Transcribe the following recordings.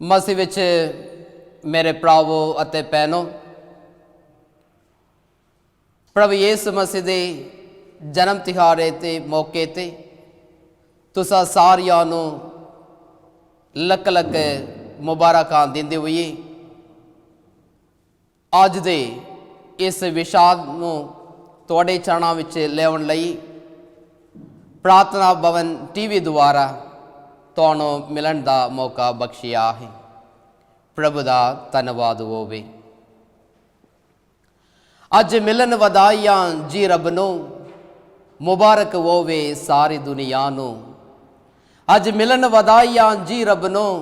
मसीह विच मेरे भरावो अते भैनों, प्रभु यीशु मसीह दे जन्म तिहाड़े ते मौके ते तुसां सारियां नूं लख लख मुबारकां दिंदे होइए अज दे इस विशाल नूं तुहाडे चरणां विच लिआउण लई प्रार्थना भवन टीवी द्वारा तुहानूं मिलण दा मौका बख्शिया है। प्रभु दा धन्नवाद होवे। अज मिलन वधाइयां जी रब नूं मुबारक होवे सारी दुनिया नूं। अज मिलन वधाइयां जी रब नूं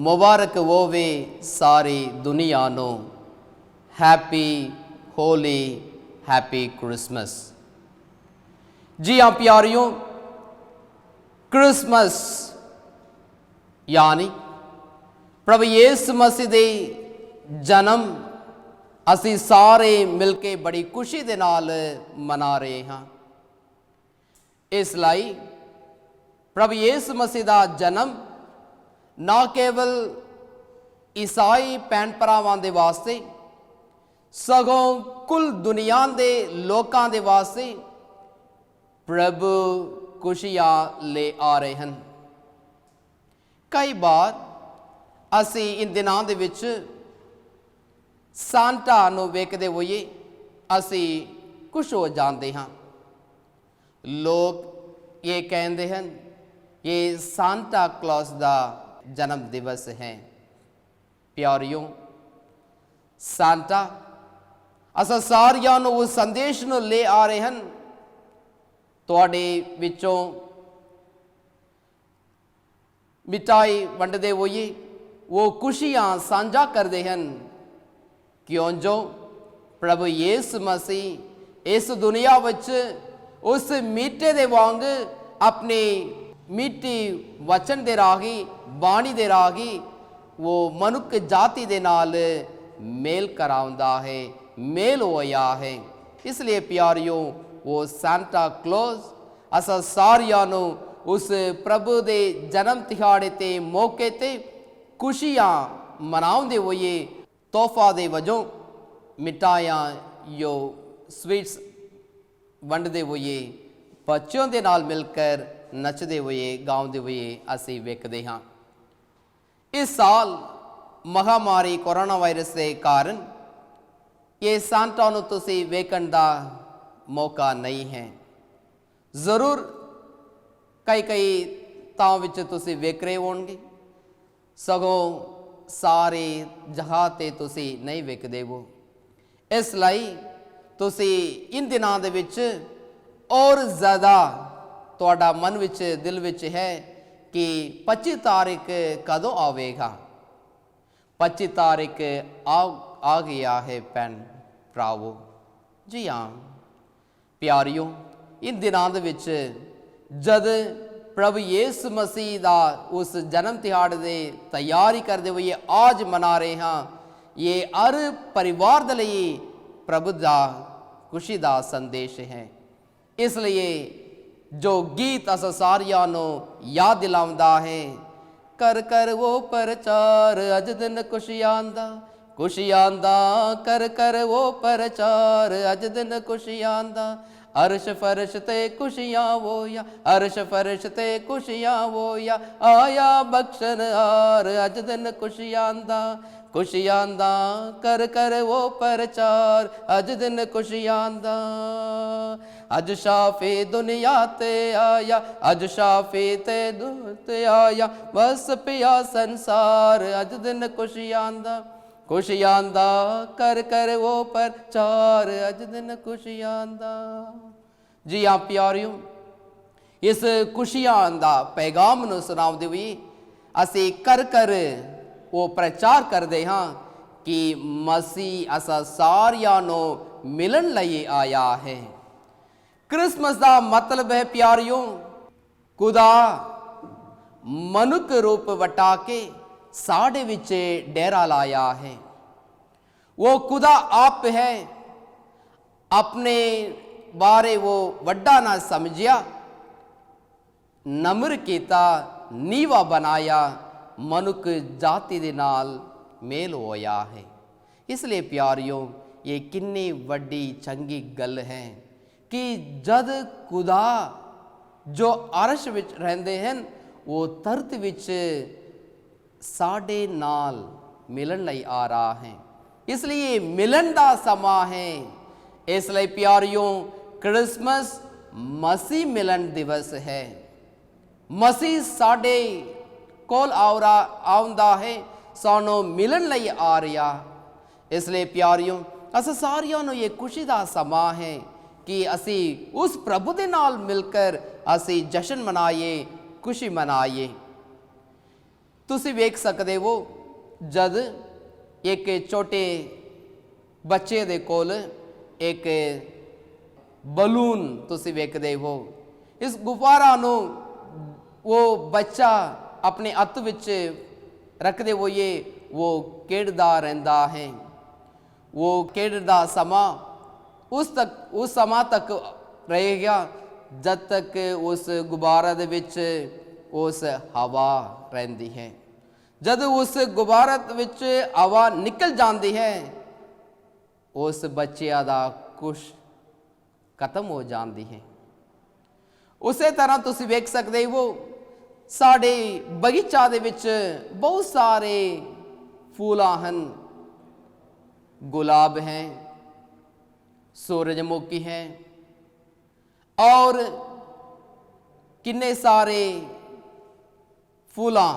मुबारक होवे सारी दुनिया नूं। Happy Holi happy Christmas. जी हाँ प्यारियों, क्रिसमस यानी प्रभु यीशु मसीह दे जन्म असी सारे मिलके बड़ी खुशी दे नाल मना रहे हाँ। इसलिए प्रभु यीशु मसीह दा जन्म ना केवल ईसाई भैन भरावां दे वास्ते सगों कुल दुनिया दे लोकां दे वास्ते प्रभु खुशियां ले आ रहे हैं। कई बार असी इन दिनों दे विच सांता नूं वेखदे होइए असी खुश हो जाते हाँ। लोग ये कहते हैं ये सांता क्लॉस दा जन्म दिवस है। प्यारियों, सांता असां सारियां नूं उस संदेश नूं ले आ रहे हैं। तुहाडे विचों मिठाई वंडदे होइए वो खुशियां साझा करते हैं क्यों जो प्रभु यीशु मसीह इस दुनिया विच उस मीठे दे वांग अपने मीठी वचन दे राही बाणी दे राही वो मनुख जाति दे नाल मेल कराउंदा है, मेल होया है। इसलिए प्यारियों, वो सांता क्लॉज असां सारियां नूं उस प्रभु दे जन्म तिहाड़े ते मौके ते खुशियां मनाउंदे होइए तोहफा दे वजों मिठाइयां यो स्वीट्स वंडदे होइए बच्चों दे नाल मिलकर नचदे होइए गाउंदे होइए असी वेखदे हां। इस साल महामारी कोरोना वायरस के कारण ये सांता नूं तुसीं वेखण दा मौका नहीं है। जरूर कई तां विच तुसीं वेख रहे होणगे, सगों सारे जहाँ ते तुसीं नहीं वेखदे हो। इसलिए तुसीं इन दिनां दे विच और ज़्यादा तुहाडा मन विच दिल विच है कि 25 तारीख कदों आवेगा। 25 तारीख आ गया है भैन भरावो। जी हाँ प्यारियों, इन दिनां दे विच जद प्रभु यीशु मसीह दा उस जन्म तिहाड़ दे तैयारी करते हुए आज मना रहे हाँ। ये हर परिवार दे लई प्रभु दा खुशी दा संदेश है। इसलिए जो गीत अस सारियां नूं याद दिलाउंदा है, कर कर वो प्रचार अज दिन खुशियां दा, खुशियां दा कर कर वो प्रचार अज दिन खुशियां दा। अर्श फर्श ते खुशियां वो या, अर्श फर्श ते खुशियां वो या, आया बख्शन हार अज दिन खुशियां दा, खुशियां दा कर कर वो प्रचार अज दिन खुशियां दा। अज शाफी दुनिया ते आया, अज शाफी ते आया, बस पिया संसार अज दिन खुशियां दा, खुशियां दा कर कर वो प्रचार अज दिन खुशियां दा। जी हाँ प्यारियों, इस खुशियां दा पैगाम नूं सुनाउंदे हुए असी कर कर वो प्रचार करते हाँ कि मसीह असां सारियां नूं मिलन लई आया है। क्रिसमस दा मतलब है प्यारियों, खुदा मनुख रूप वटा के साढ़े विच डेरा लाया है। वो खुदा आप है। अपने बारे वो वड्डा ना समझिया, नम्र कीता, नीवा बनाया ਮਨੁੱਖ ਜਾਤੀ ਦੇ ਨਾਲ ਮੇਲ ਹੋਇਆ ਹੈ। ਇਸ ਲਈ ਪਿਆਰਿਓ, ਇਹ ਕਿੰਨੀ ਵੱਡੀ ਚੰਗੀ ਗੱਲ ਹੈ ਕਿ ਜਦ ਖੁਦਾ ਜੋ ਅਰਸ਼ ਵਿੱਚ ਰਹਿੰਦੇ ਹਨ, ਉਹ ਧਰਤੀ ਵਿੱਚ ਸਾਡੇ ਨਾਲ ਮਿਲਣ ਲਈ ਆ ਰਹਾ ਹੈ। ਇਸ ਲਈ ਇਹ ਮਿਲਣ ਦਾ ਸਮਾਂ ਹੈ। ਇਸ ਲਈ ਪਿਆਰਿਓ, ਕ੍ਰਿਸਮਸ ਮਸੀਹ ਮਿਲਣ ਦਿਵਸ ਹੈ। ਮਸੀਹ ਸਾਡੇ ਕੋਲ ਆਉਂਦਾ ਹੈ, ਸਾਨੂੰ ਮਿਲਣ ਲਈ ਆ ਰਿਹਾ। ਇਸ ਲਈ ਪਿਆਰਿਓ, ਅਸੀਂ ਸਾਰਿਆਂ ਨੂੰ ਇਹ ਖੁਸ਼ੀ ਦਾ ਸਮਾਂ ਹੈ ਕਿ ਅਸੀਂ ਉਸ ਪ੍ਰਭੂ ਦੇ ਨਾਲ ਮਿਲ ਕਰ ਅਸੀਂ ਜਸ਼ਨ ਮਨਾਈਏ, ਖੁਸ਼ੀ ਮਨਾਈਏ। ਤੁਸੀਂ ਵੇਖ ਸਕਦੇ ਹੋ, ਜਦ ਇੱਕ ਛੋਟੇ ਬੱਚੇ ਦੇ ਕੋਲ ਇੱਕ ਬਲੂਨ ਤੁਸੀਂ ਵੇਖਦੇ ਹੋ, ਇਸ ਗੁਬਾਰਾ ਨੂੰ ਉਹ ਬੱਚਾ ਆਪਣੇ ਹੱਥ ਵਿੱਚ ਰੱਖਦੇ ਹੋਏ ਉਹ ਖੇਡਦਾ ਰਹਿੰਦਾ ਹੈ। ਉਹ ਖੇਡਦਾ ਸਮਾਂ ਉਸ ਸਮਾਂ ਤੱਕ ਰਹੇਗਾ ਜਦ ਤੱਕ ਉਸ ਗੁਬਾਰਾ ਦੇ ਵਿੱਚ ਉਸ ਹਵਾ ਰਹਿੰਦੀ ਹੈ। ਜਦ ਉਸ ਗੁਬਾਰਾ ਵਿੱਚ ਹਵਾ ਨਿਕਲ ਜਾਂਦੀ ਹੈ, ਉਸ ਬੱਚਿਆਂ ਦਾ ਖੁਸ਼ ਖਤਮ ਹੋ ਜਾਂਦੀ ਹੈ। ਉਸੇ ਤਰ੍ਹਾਂ ਤੁਸੀਂ ਵੇਖ ਸਕਦੇ ਹੋ, ਸਾਡੇ ਬਗੀਚਾ ਦੇ ਵਿੱਚ ਬਹੁਤ ਸਾਰੇ ਫੁੱਲਾਂ ਹਨ। गुलाब है, सूरजमुखी है और किन्ने सारे फूलां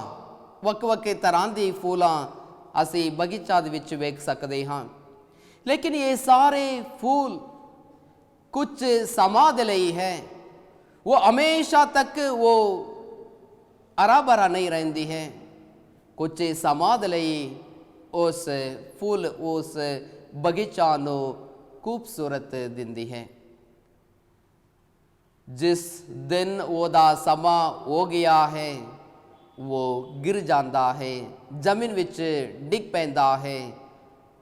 ਵੱਖ-ਵੱਖ ਤਰ੍ਹਾਂ ਦੇ ਫੁੱਲਾਂ ਅਸੀਂ ਬਗੀਚਾ ਦੇ ਵਿੱਚ ਵੇਖ ਸਕਦੇ ਹਾਂ। ਲੇਕਿਨ ਇਹ ਸਾਰੇ ਫੁੱਲ ਕੁਝ ਸਮਾਂ ਦੇ ਲਈ ਹੈ। ਉਹ ਹਮੇਸ਼ਾ ਤੱਕ ਉਹ ਹਰਾ ਭਰਾ ਨਹੀਂ ਰਹਿੰਦੀ ਹੈ। ਕੁਝ ਸਮਾਂ ਦੇ ਲਈ ਉਸ ਫੁੱਲ ਉਸ ਬਗੀਚਾ ਨੂੰ ਖੂਬਸੂਰਤ ਦਿੰਦੀ ਹੈ। ਜਿਸ ਦਿਨ ਉਹਦਾ ਸਮਾਂ ਹੋ ਗਿਆ ਹੈ, ਉਹ ਗਿਰ ਜਾਂਦਾ ਹੈ, ਜ਼ਮੀਨ ਵਿੱਚ ਡਿੱਗ ਪੈਂਦਾ ਹੈ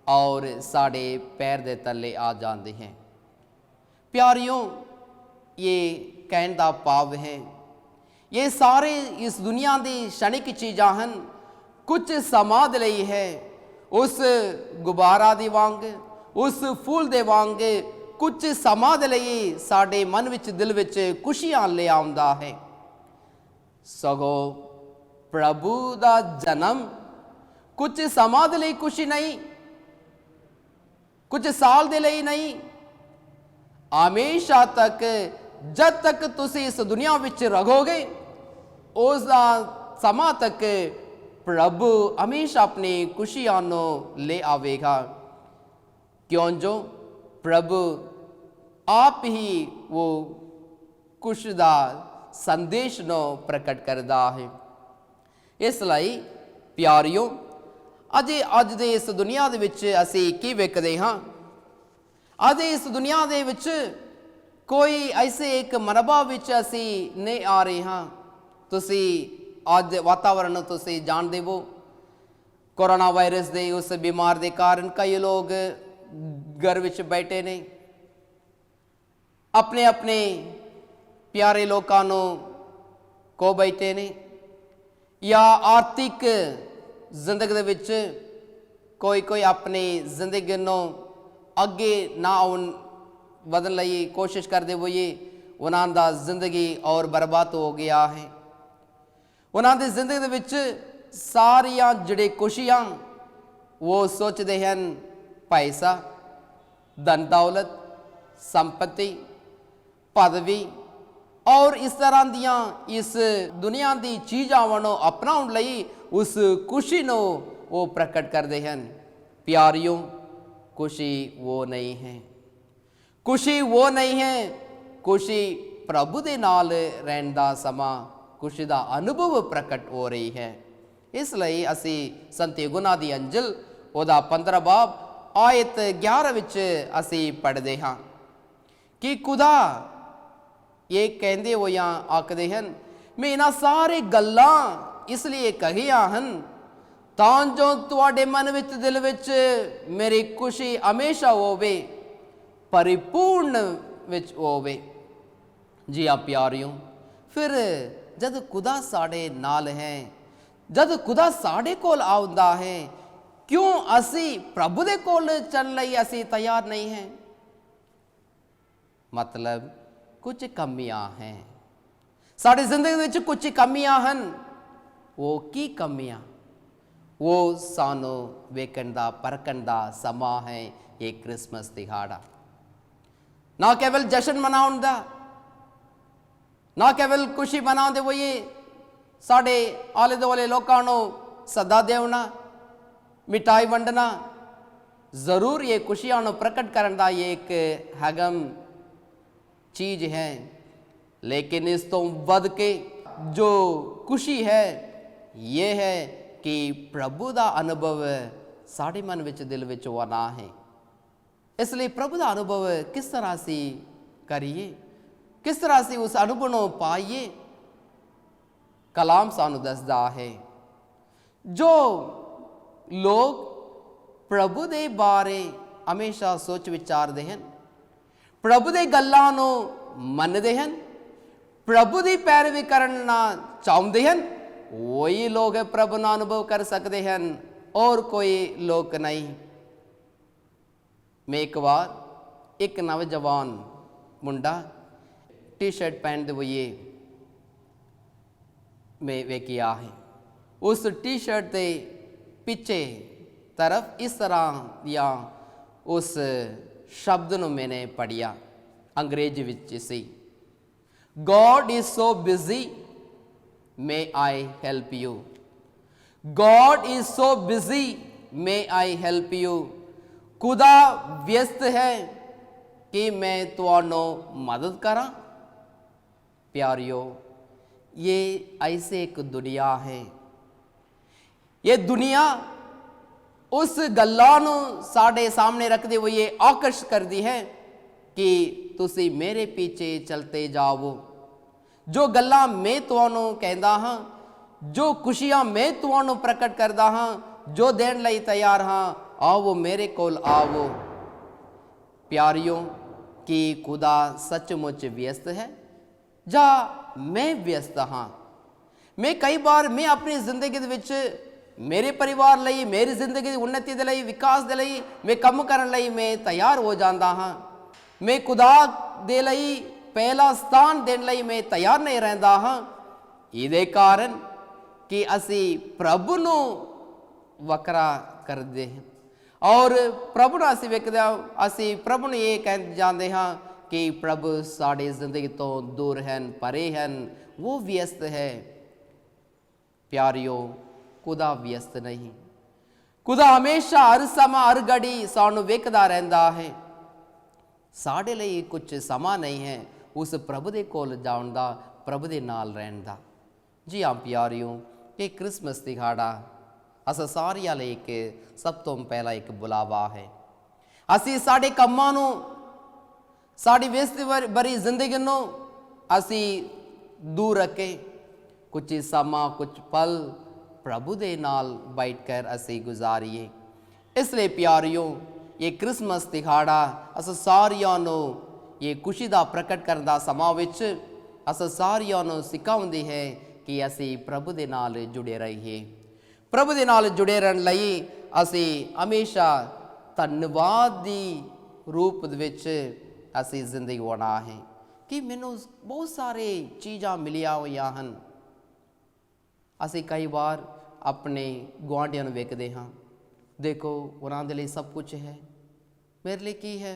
ਔਰ ਸਾਡੇ ਪੈਰ ਦੇ ਥੱਲੇ ਆ ਜਾਂਦੇ ਹੈ। ਪਿਆਰਿਓ, ਇਹ ਕਹਿਣ ਦਾ ਭਾਵ ਹੈ, ਇਹ ਸਾਰੇ ਇਸ ਦੁਨੀਆ ਦੀ क्षणिक ਚੀਜ਼ਾਂ ਹਨ। ਕੁਝ ਸਮਾਂ ਦੇ ਲਈ ਹੈ। ਉਸ ਗੁਬਾਰਾ ਦੇ ਵਾਂਗ, ਉਸ ਫੁੱਲ ਦੇ ਵਾਂਗ ਕੁਝ ਸਮਾਂ ਦੇ ਲਈ ਸਾਡੇ ਮਨ ਵਿੱਚ, ਦਿਲ ਵਿੱਚ ਖੁਸ਼ੀਆਂ ਲੈ ਆਉਂਦਾ ਹੈ। ਸਗੋਂ ਪ੍ਰਭੂ ਦਾ ਜਨਮ ਕੁਝ ਸਮਾਂ ਦੇ ਲਈ ਖੁਸ਼ੀ ਨਹੀਂ, ਕੁਝ ਸਾਲ ਦੇ ਲਈ ਨਹੀਂ, ਹਮੇਸ਼ਾ ਤੱਕ, ਜਦ ਤੱਕ ਤੁਸੀਂ ਇਸ ਦੁਨੀਆ ਵਿੱਚ ਰਹੋਗੇ, ਉਸ ਦਾ ਸਮਾਂ ਤੱਕ प्रभु हमेशा अपनी खुशियां नो ले आवेगा। क्यों जो प्रभु आप ही वो खुश दा संदेश नो प्रकट करदा है। इसलिए प्यारियो, अज दे इस दुनिया दे विच असी की वेखदे हां? अज इस दुनिया दे विच कोई ऐसे एक मनबा विच असी नहीं आ रहे हां। तुसी ਅੱਜ ਵਾਤਾਵਰਣ ਤੁਸੀਂ ਜਾਣਦੇ ਹੋ, ਕੋਰੋਨਾ ਵਾਇਰਸ ਦੇ ਉਸ ਬਿਮਾਰ ਦੇ ਕਾਰਨ ਕਈ ਲੋਕ ਘਰ ਵਿੱਚ ਬੈਠੇ ਨੇ, ਆਪਣੇ ਆਪਣੇ ਪਿਆਰੇ ਲੋਕਾਂ ਨੂੰ ਕੋ ਬੈਠੇ ਨੇ, ਜਾਂ ਆਰਥਿਕ ਜ਼ਿੰਦਗੀ ਦੇ ਵਿੱਚ ਕੋਈ ਆਪਣੀ ਜ਼ਿੰਦਗੀ ਨੂੰ ਅੱਗੇ ਨਾ ਵਧਣ ਲਈ ਕੋਸ਼ਿਸ਼ ਕਰਦੇ ਹੋਏ ਉਹਨਾਂ ਦਾ ਜ਼ਿੰਦਗੀ ਔਰ ਬਰਬਾਦ ਹੋ ਗਿਆ ਹੈ। ਉਹਨਾਂ ਦੀ ਜ਼ਿੰਦਗੀ ਦੇ ਵਿੱਚ ਸਾਰੀਆਂ ਜਿਹੜੇ ਖੁਸ਼ੀਆਂ ਉਹ ਸੋਚਦੇ ਹਨ, ਪੈਸਾ, ਧਨ ਦੌਲਤ, ਸੰਪਤੀ, ਪਦਵੀ ਔਰ ਇਸ ਤਰ੍ਹਾਂ ਦੀਆਂ ਇਸ ਦੁਨੀਆ ਦੀ ਚੀਜ਼ਾਂ ਨੂੰ ਅਪਣਾਉਣ ਲਈ ਉਸ ਖੁਸ਼ੀ ਨੂੰ ਉਹ ਪ੍ਰਗਟ ਕਰਦੇ ਹਨ। ਪਿਆਰਿਓ, खुशी वो नहीं है, खुशी वो नहीं है। खुशी प्रभु दे नाल रहन दा समा, खुशी दा अनुभव प्रकट हो रही है। इसलिए असी संत यूहन्ना दी अंजल ओदा 15 बाब आयत 11 विच असी पढ़दे हां कि खुदा ये कहंदे होया आखदे हन, मैं इन्हां सारे गल्लां इसलिए कहियां हन ਤਾਂ ਜੋ ਤੁਹਾਡੇ ਮਨ ਵਿੱਚ ਦਿਲ ਵਿੱਚ ਮੇਰੀ ਖੁਸ਼ੀ ਹਮੇਸ਼ਾ ਹੋਵੇ, परिपूर्ण ਵਿੱਚ ਹੋਵੇ। जी हाँ प्यारियों, फिर जब खुदा साढ़े नाल है जद खुदा साढ़े कोल आउंदा है, क्यों असी प्रभु दे कोल चलण लई असी तैयार नहीं हैं? मतलब कुछ कमियां हैं साड़ी जिंदगी विच, कुछ कमियां हैं। वो की कमियां? वो सानू वेखण दा परखण दा समा है ये क्रिसमस दिहाड़ा। ना केवल जश्न मनाउण दा, ना केवल खुशी मनाउंदे वो ये साढ़े आले दुआले लोकां नूं सदा देना, मिठाई वंडना, जरूर ये खुशियां नूं प्रकट करन दा ये एक अहम चीज है। लेकिन इस तो वध के जो खुशी है ये है कि प्रभु दा अनुभव साढ़े मन विच दिल विच होना है। इसलिए प्रभु दा अनुभव किस तरह से करिए, किस तरह से उस अनुभव नूं पाइए? कलाम सानू दसदा है, जो लोग प्रभु दे बारे हमेशा सोच विचारते हैं, प्रभु दे गल्लां नूं मनदे हैं, प्रभु दी पैरवी करना चाहते हैं, वही लोग प्रभु का अनुभव कर सकते हैं और कोई लोग नहीं। मैं एक बार एक नौजवान मुंडा टी शर्ट पहनते हुए मैं वेखिया है। उस टी शर्ट के पीछे तरफ इस तरह या उस शब्द ਨੂੰ मैंने पढ़िया अंग्रेजी विच से, God is so busy, may I help you? God is so busy, may I help you? खुदा व्यस्त है कि मैं तुहानू मदद करा। प्यारियो, ये ऐसे एक दुनिया है, ये दुनिया उस गल्लां नूं साढ़े सामने रखते हुए ये आकर्षित करती है कि तुसी मेरे पीछे चलते जाओ। जो गल्लां मैं तुहानू कहंदा हां, जो खुशियां मैं तुहानू प्रकट करदा हां, जो देण लई तैयार हां, आओ मेरे कोल आओ। प्यारियों, कि खुदा सचमुच व्यस्त है जा मैं व्यस्त हाँ? मैं कई बार मैं अपनी जिंदगी दे विच मेरे परिवार लई, मेरी जिंदगी की उन्नति दे लई, विकास दे लई मैं काम करन लई मैं तैयार हो जांदा हाँ। मैं खुदा दे लई पहला स्थान देण लई मैं तैयार नहीं रहंदा हाँ। इहदे कारण कि असी प्रभु नूं वकरा करदे हैं और प्रभु नाल असी वेखदे हां, असी प्रभु नूं ये कह जांदे हां कि प्रभु साड़ी जिंदगी तो दूर हैं, परे हैं, वो व्यस्त है। प्यारियो, खुदा व्यस्त नहीं। खुदा हमेशा हर समा हर घड़ी सानू वेखदा रहंदा है। साढ़े लिए कुछ समा नहीं है उस प्रभु दे कोल जाण दा, प्रभु दे नाल रहण दा। जी हाँ प्यारियो, ये क्रिसमस दिहाड़ा असां सारियां लई एक सब तो पहला एक बुलावा है। असी साढ़े कम्मां नूं, साड़ी व्यस्त भरी जिंदगी नूं असी दूर रखे कुछ समा कुछ पल प्रभु दे नाल बैठ कर असी गुजारिए। इसलिए प्यारियों, ये क्रिसमस दिहाड़ा असां सारियां नूं ये खुशी दा प्रकट करन दा समा विच असां सारियां नूं सिखाउंदी है कि असी प्रभु दे नाल जुड़े रहिए। प्रभु दे नाल जुड़े रहण लई असी हमेशा धन्नवाद दी रूप विच असी जिंदगी होना है कि मैनू बहुत सारे चीज़ां मिलिया होइयां हन। असी कई बार अपने गुआढ़ियां नूं वेखदे हां, देखो उन्हां दे लई सब कुछ है, मेरे लिए की है?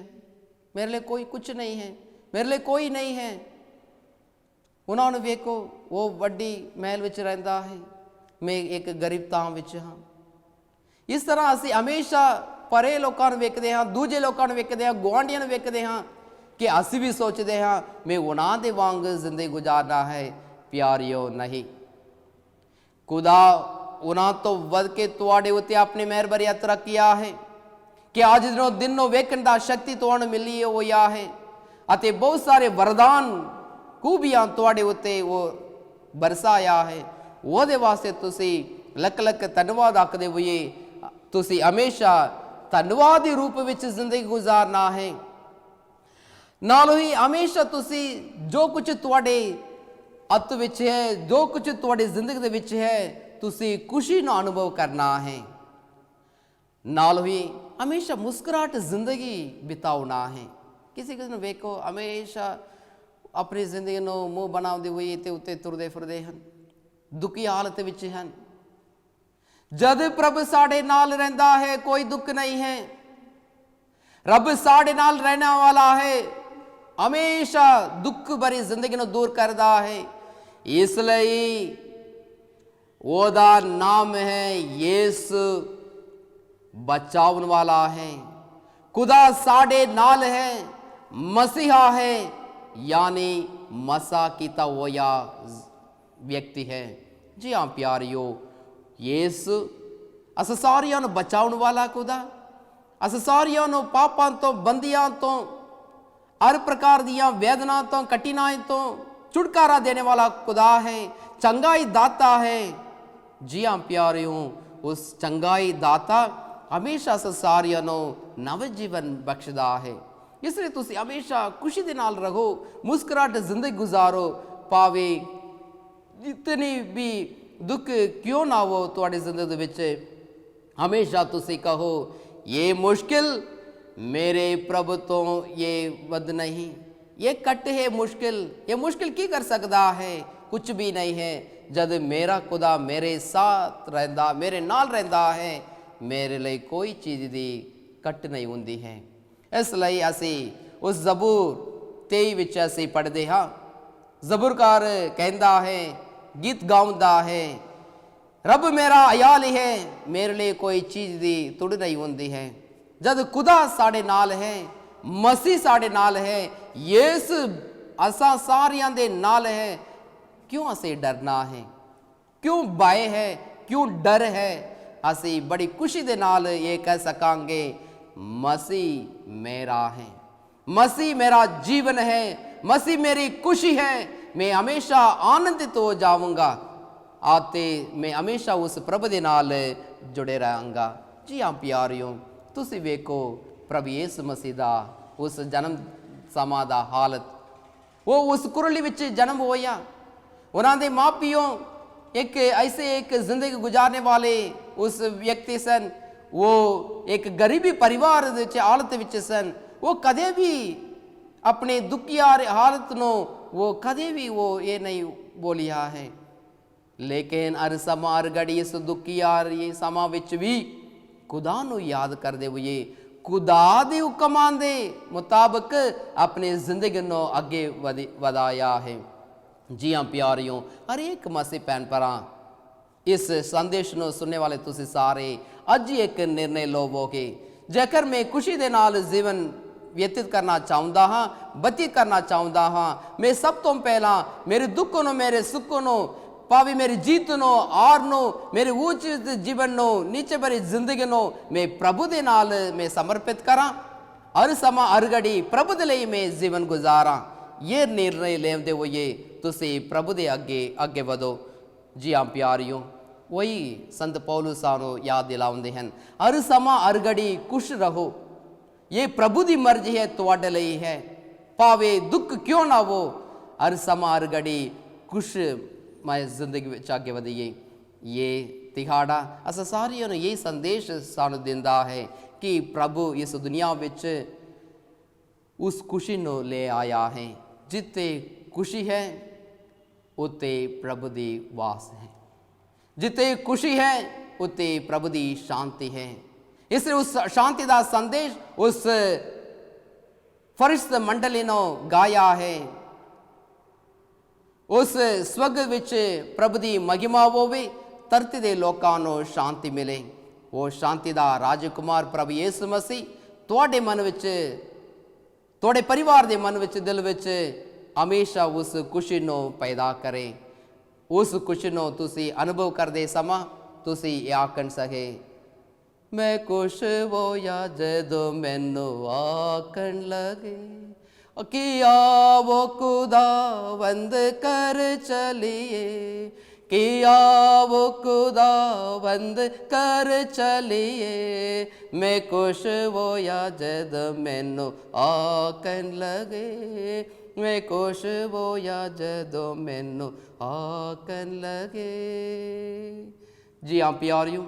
मेरे लिए कोई कुछ नहीं है, मेरे लिए कोई नहीं है। उन्हां नूं वेखो, वो वड्डी महल विच रहिंदा है, मैं एक गरीब तां विच हां। इस तरह असी हमेशा परे लोकां नूं वेखदे हां, दूजे लोकां नूं वेखदे हां, गुआढ़ियां नूं वेखदे हां कि असी भी सोचते हाँ मैं उन्हां दे वांग जिंदगी गुजारना है। प्यारियो नहीं, खुदा उन्हां तो वध के तुहाडे उत्ते अपनी मेहरबानी यात्रा किया है कि आज दिनों वेखण दा शक्ति तुहानू मिली होई है अते बहुत सारे वरदान खूबियां तुहाडे उत्ते वो बरसाया है। ਉਹਦੇ वास्ते तुसी लख लख धन्नवाद आखदे हुए तुसी हमेशा धन्नवाद के रूप में जिंदगी गुजारना है। नाल ही हमेशा तुसी जो कुछ तुहाडे हत्थ विच है, जो कुछ तुहाडी जिंदगी दे विच है, ਤੁਸੀਂ ਖੁਸ਼ੀ ਨੂੰ ਅਨੁਭਵ ਕਰਨਾ ਹੈ। ਨਾਲ ਹੀ ਹਮੇਸ਼ਾ ਮੁਸਕਰਾਹਟ ਜ਼ਿੰਦਗੀ ਬਿਤਾਉਣਾ ਹੈ। ਕਿਸੇ ਨੂੰ ਵੇਖੋ ਹਮੇਸ਼ਾ ਆਪਣੀ ਜ਼ਿੰਦਗੀ ਨੂੰ ਮੂੰਹ ਬਣਾਉਂਦੇ ਹੋਏ ਤੇ ਉੱਤੇ ਤੁਰਦੇ ਫਿਰਦੇ ਹਨ, ਦੁਖੀ ਹਾਲਤ ਵਿੱਚ ਹਨ। ਜਦ ਪ੍ਰਭੂ ਸਾਡੇ ਨਾਲ ਰਹਿੰਦਾ ਹੈ ਕੋਈ ਦੁੱਖ ਨਹੀਂ ਹੈ। ਰੱਬ ਸਾਡੇ ਨਾਲ ਰਹਿਣ ਵਾਲਾ ਹੈ, ਹਮੇਸ਼ਾ ਦੁੱਖ ਭਰੀ ਜ਼ਿੰਦਗੀ ਨੂੰ ਦੂਰ ਕਰਦਾ ਹੈ। ਇਸ ਲਈ ਉਹਦਾ ਨਾਮ ਹੈ ਯਿਸੂ, ਬਚਾਉਣ ਵਾਲਾ ਹੈ। खुदा साढ़े नाल है, मसीहा है, यानी मसा कीता होया व्यक्ति है। जी हाँ प्यारियो, यीशु अस सारियां नूं बचाउण वाला खुदा, अस सारियां नूं पापां तो, बंदियां तो, हर प्रकार दियां वेदना तो, कठिनाई तो छुटकारा देने वाला खुदा है, चंगाई दाता है। जी हाँ प्यारियो, उस चंगाई दाता हमेशा अस सारियां नूं नव जीवन बख्शदा है। इसलिए तुसीं हमेशा खुशी दे नाल रहो, मुस्कुराहट जिंदगी गुजारो, पावे जितनी भी दुख क्यों ना हो तुहाडी जिंदगी विच, हमेशा तुसीं कहो ये मुश्किल मेरे प्रभु तो ये वध नहीं, ये कट है मुश्किल, ये मुश्किल की कर सकता है, कुछ भी नहीं है। जद मेरा खुदा मेरे साथ रहिंदा, मेरे नाल रहिंदा है, मेरे लिए कोई चीज़ दी कट नहीं होंदी है। इसलिए असी उस जबूर 23 विच असी पढ़ते हाँ, जबूरकार कहता है, गीत गाउंदा है, रब मेरा अयाल है, मेरे लिए कोई चीज़ दी तुड़ नहीं होंदी है। जद खुदा साढ़े नाल है, मसीह साढ़े नाल है, यीशु असा सारियां दे नाल है, क्यों असी डरना है, क्यों भय है, क्यों डर है। असी बड़ी खुशी दे नाल ये कह सकांगे, मसीह मेरा है, मसीह मेरा जीवन है, मसीह मेरी खुशी है, मैं हमेशा आनंदित हो जाऊंगा, आते मैं हमेशा उस प्रभु दे नाल जुड़े रहूँगा। जी हाँ प्यारियों, तुसी वेखो प्रभु यीशु मसीह दा उस जन्म समा दा हालत, वो उस कुरली विच जन्म होया, उन्हां दे माँ पिओ एक ऐसे एक जिंदगी गुजारने वाले उस व्यक्ति सन, वो एक गरीबी परिवार हालत विच सन। वो कदे भी अपने दुखिया हालत नो वो कदे भी वो ये नहीं बोलिया है, लेकिन हर समा हर घड़ी इस दुखिया ये समा विच भी खुदा नू याद करदे हुए, खुदा दे हुक्मां दे मुताबिक अपनी जिंदगी नो अगे वधाया है। जी हाँ प्यारियों, हर एक मसीह भैन भरा इस संदेश को सुनने वाले तुसी सारे अज एक निर्णय लवोगे, जेकर मैं खुशी दे नाल जीवन व्यतीत करना चाहता हाँ, व्यतीत करना चाहता हाँ, मैं सब तो पहला मेरे दुख नो, मेरे सुख नो, भावे मेरी जीत नो, आर नो, मेरे ऊंच जीवन नो, नीचे भरी जिंदगी नो मैं प्रभु दे नाल मैं समर्पित करा, हर समा हर घड़ी प्रभु दे लई मैं जीवन गुजारा। ये निर्णय लेंदे हुए तुसी प्रभु दे अगे अगे वधो। जी हाँ प्यारियों, वही संत पौलुस सानू याद दिलाउंदे हैं, हर समा हर घड़ी खुश रहो, ये प्रभु दी मर्जी है, तुहाडे लई है, भावे दुख क्यों ना हो, हर समा हर घड़ी खुश मैं जिंदगी विच अगे वधिए। ये तिहाड़ा अस सारियां नूं यही संदेश सानू दिंदा है कि प्रभु इस दुनिया विच उस खुशी नूं ले आया है, जिते खुशी है उते प्रभु दी वास है, जिते खुशी है उते प्रभु दी शांति है। इसलिए उस शांति का संदेश उस फरिश्त मंडली ने गाया है, उस स्वर्ग विच प्रभु दी महिमा होवे, धरती दे लोकां नूं शांति मिले। वो शांति दा राजकुमार प्रभु यीशु मसीह तुहाडे मन विच, तुहाडे परिवार दे मन विच, दिल विच हमेशा उस खुशी नूं पैदा करे। उस खुशी नूं तुसीं अनुभव करदे समा तुसीं ये आखण सके, मैं खुश होया जदों मैनूं आखण लगे कि आवो खुदावंद कर चलिए, कि आवो खुदावंद कर चलिए, मैं खुश होया जदों मैनूं आखण लगे, मैं खुश होया जदों मैनूं आखण लगे। जी हाँ प्यारियो,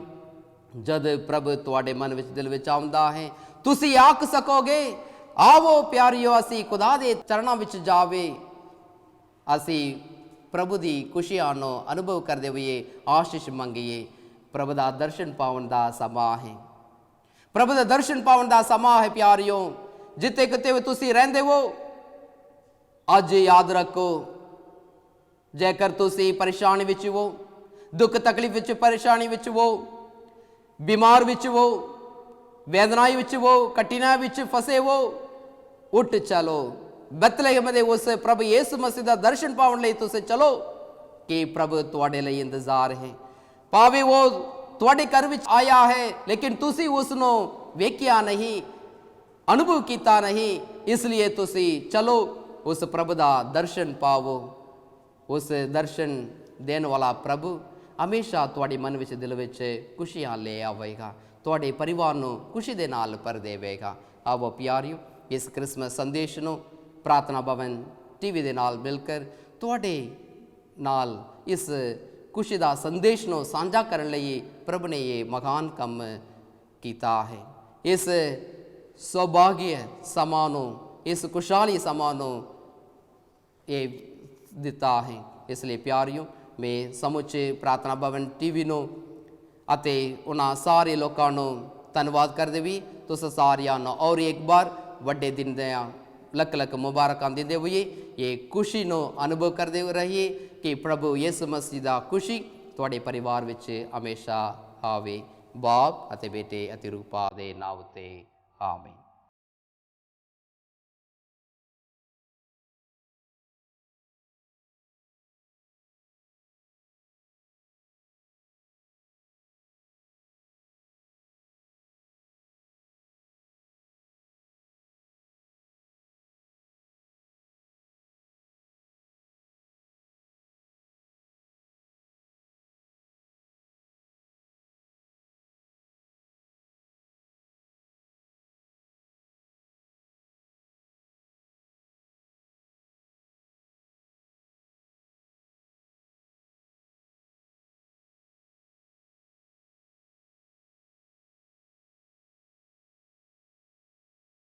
जद प्रभु तुहाडे मन विच दिल विच आउंदा है तुसी आख सकोगे आवो प्यारियो असी खुदा दे चरणां विच जावे, असी प्रभु दी खुशियां नो अनुभव करदे होइए आशीष मंगीए। प्रभु दा दर्शन पाउण दा समां है, प्रभु दा दर्शन पाउण दा समां है प्यारियो। जिथे किते भी तुसी रहिंदे हो अज याद रखो, जेकर तुसी परेशानी विच हो, दुख तकलीफ विच परेशानी विच हो, बीमार विच हो, वेदनाई विच हो, कठिनाई विच फसे हो, उठ चलो बैतलहम दे उस प्रभु यीशु मसीह दा दर्शन पाउण लई तुसी चलो कि प्रभु तुहाडे लई इंतजार है। भावे वो तुहाडे घर विच आया है लेकिन तुसी उसनो वेखिया नहीं, अनुभव कीता नहीं, इसलिए तुसी चलो उस प्रभु दा दर्शन पावो। उस दर्शन देने वाला प्रभु हमेशा तुहाडे मन विच दिल विच खुशियां ले आवेगा, तुहाडे परिवार नूं खुशी दे नाल भर देवेगा। आवो प्यारियो, इस क्रिसमस संदेश नूं प्रार्थना भवन टीवी दे नाल मिलकर तुहाडे नाल इस खुशी दा संदेश नूं साझा करन लई प्रभु ने ये महान काम कीता है। इस सौभाग्य समां नूं, इस खुशहाली समां नूं ये दिता है। इसलिए प्यारियो, मैं समुचे प्रार्थना भवन टीवी नूं अते उन्हां सारे लोकां नूं धन्नवाद करदे भी तुस सारियां नूं और एक बार वड्डे दिन दियां लख लख मुबारकां दिंदे होइए ये खुशी नूं अनुभव करदे रहिए कि प्रभु यीशु मसीह दा खुशी तुहाडे परिवार विच हमेशा आवे। बाप अते बेटे अते रूपा दे नाम ते आमीन।